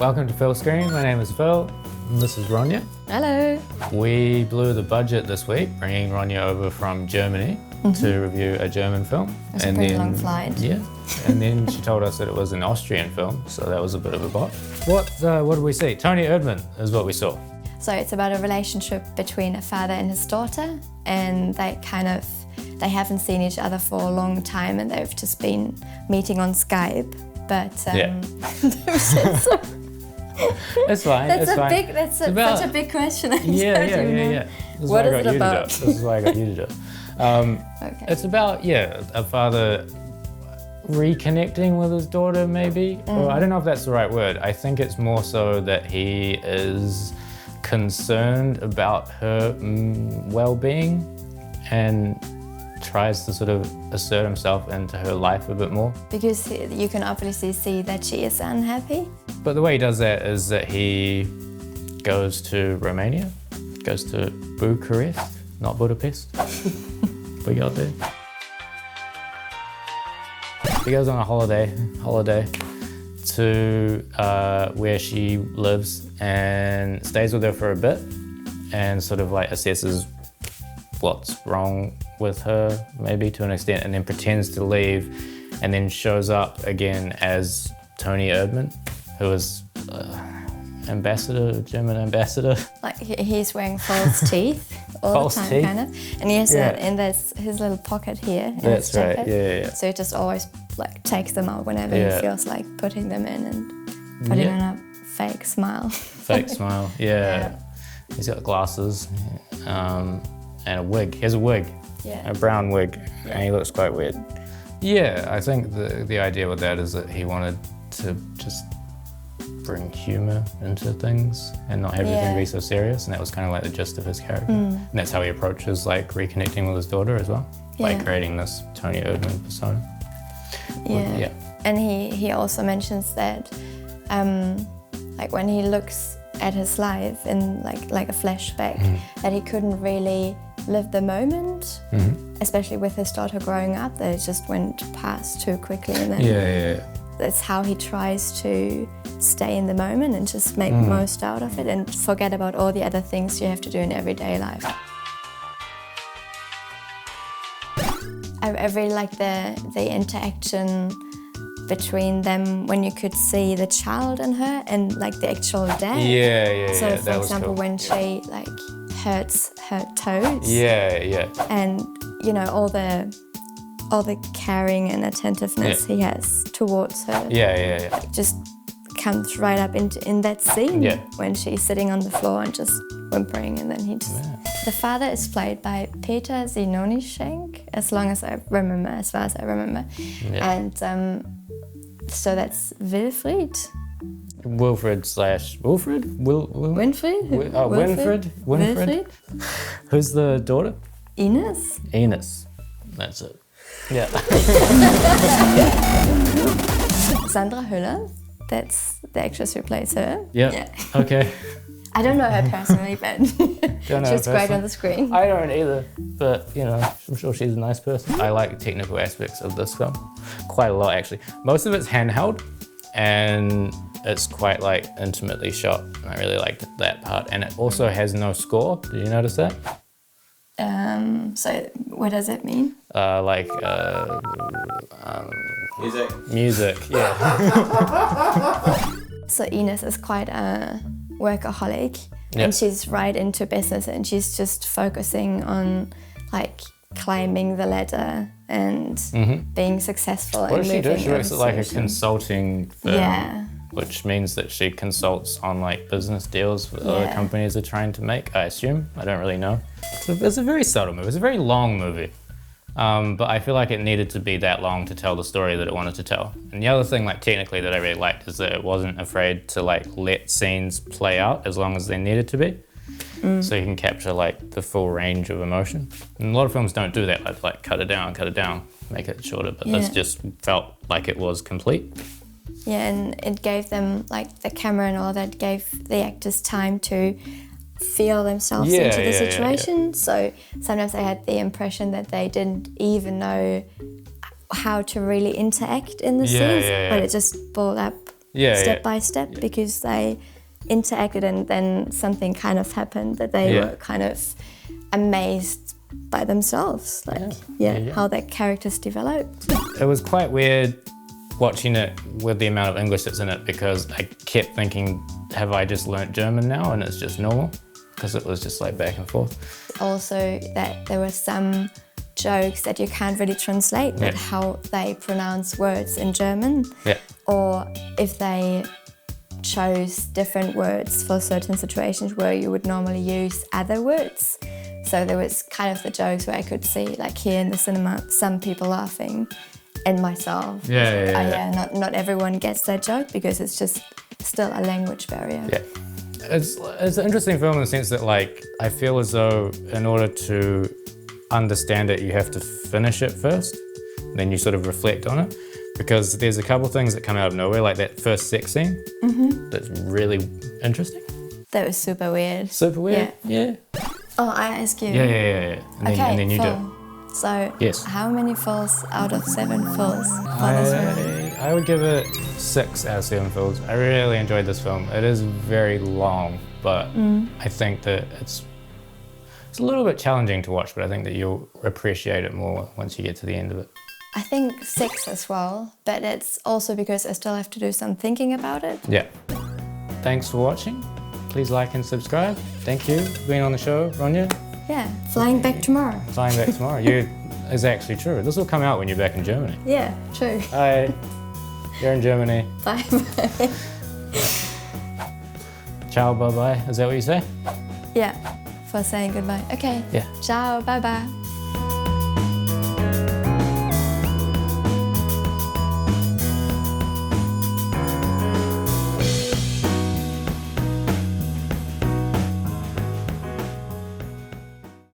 Welcome to philscreen. My name is Phil, and this is Ronya. Hello. We blew the budget this week, bringing Ronya over from Germany to review a German film. It's a pretty long flight. Yeah, and then she told us that it was an Austrian film, so that was a bit of a bot. What did we see? Toni Erdmann is what we saw. So it's about a relationship between a father and his daughter, and they haven't seen each other for a long time, and they've just been meeting on Skype. But It's fine. That's such a big question. Yeah. What is it about? This is why I got you to do it. Okay. It's about a father reconnecting with his daughter, maybe. Or I don't know if that's the right word. I think it's more so that he is concerned about her well-being and tries to sort of assert himself into her life a bit more. Because you can obviously see that she is unhappy. But the way he does that is that he goes to Romania, goes to Bucharest, not Budapest. We got there. He goes on a holiday to where she lives and stays with her for a bit and sort of like assesses what's wrong with her, maybe to an extent, and then pretends to leave and then shows up again as Toni Erdmann, who is German ambassador. Like he's wearing false teeth all the time, kind of. And he has his little pocket here in his jacket. Yeah. So he just always like takes them out whenever he feels like putting them in and putting on a fake smile. Fake smile, yeah. He's got glasses and a wig. He has a wig, a brown wig, and he looks quite weird. Yeah, I think the idea with that is that he wanted to just bring humour into things and not have everything be so serious, and that was kind of like the gist of his character. And that's how he approaches like reconnecting with his daughter as well, by creating this Toni Erdmann persona. Yeah. And he also mentions that like when he looks at his life in like a flashback, that he couldn't really live the moment, especially with his daughter growing up, that it just went past too quickly. And then that's how he tries to stay in the moment and just make the most out of it and forget about all the other things you have to do in everyday life. I really like the interaction between them when you could see the child in her and like the actual dad. So for example, when she like hurts her toes. And you know all the caring and attentiveness he has towards her. Just comes right up in that scene when she's sitting on the floor and just whimpering, and then he just. The father is played by Peter Zinonischenk, as far as I remember, and so that's Wilfried. Wilfried. Wilfried. Who's the daughter? Ines. That's it. Yeah. Sandra Hüller. That's the actress who plays her. Yeah. Okay. I don't know her personally, but she's great on the screen. I don't either, but you know, I'm sure she's a nice person. I like the technical aspects of this film quite a lot, actually. Most of it's handheld, and it's quite like intimately shot. And I really liked that part, and it also has no score. Did you notice that? So what does it mean? Music. Yeah. So Ines is quite a workaholic, and she's right into business, and she's just focusing on like climbing the ladder and being successful. What does she do? She works at like a consulting firm, which means that she consults on like business deals that other companies are trying to make, I assume. I don't really know. It's a very subtle movie. It's a very long movie. But I feel like it needed to be that long to tell the story that it wanted to tell. And the other thing, like technically, that I really liked is that it wasn't afraid to like let scenes play out as long as they needed to be. So you can capture like the full range of emotion. And a lot of films don't do that, like cut it down, make it shorter. But this just felt like it was complete. Yeah, and it gave them, like the camera and all that, gave the actors time to feel themselves into the situation. So sometimes I had the impression that they didn't even know how to really interact in the scenes, but it just built up step by step because they interacted and then something kind of happened that they were kind of amazed by themselves, how their characters developed. It was quite weird watching it with the amount of English that's in it because I kept thinking, have I just learnt German now and it's just normal? Because it was just like back and forth. Also that there were some jokes that you can't really translate with how they pronounce words in German, or if they chose different words for certain situations where you would normally use other words. So there was kind of the jokes where I could see, like here in the cinema, some people laughing, and myself. Not everyone gets that joke because it's just still a language barrier. Yeah. It's an interesting film in the sense that, like, I feel as though in order to understand it, you have to finish it first, then you sort of reflect on it. Because there's a couple things that come out of nowhere, like that first sex scene, that's really interesting. That was super weird. Super weird? Yeah. Oh, I ask you. Yeah. And then you do. So, how many fills out of 7 fills for this movie? I would give it 6 out of 7 fills. I really enjoyed this film. It is very long, but I think that it's a little bit challenging to watch, but I think that you'll appreciate it more once you get to the end of it. I think 6 as well, but it's also because I still have to do some thinking about it. Yeah. Thanks for watching. Please like and subscribe. Thank you for being on the show, Ronja. Yeah, flying back tomorrow. Flying back tomorrow. Is actually true. This will come out when you're back in Germany. Yeah, true. Hi. You're in Germany. Bye. Ciao, bye-bye. Is that what you say? Yeah, for saying goodbye. Okay. Yeah. Ciao, bye-bye.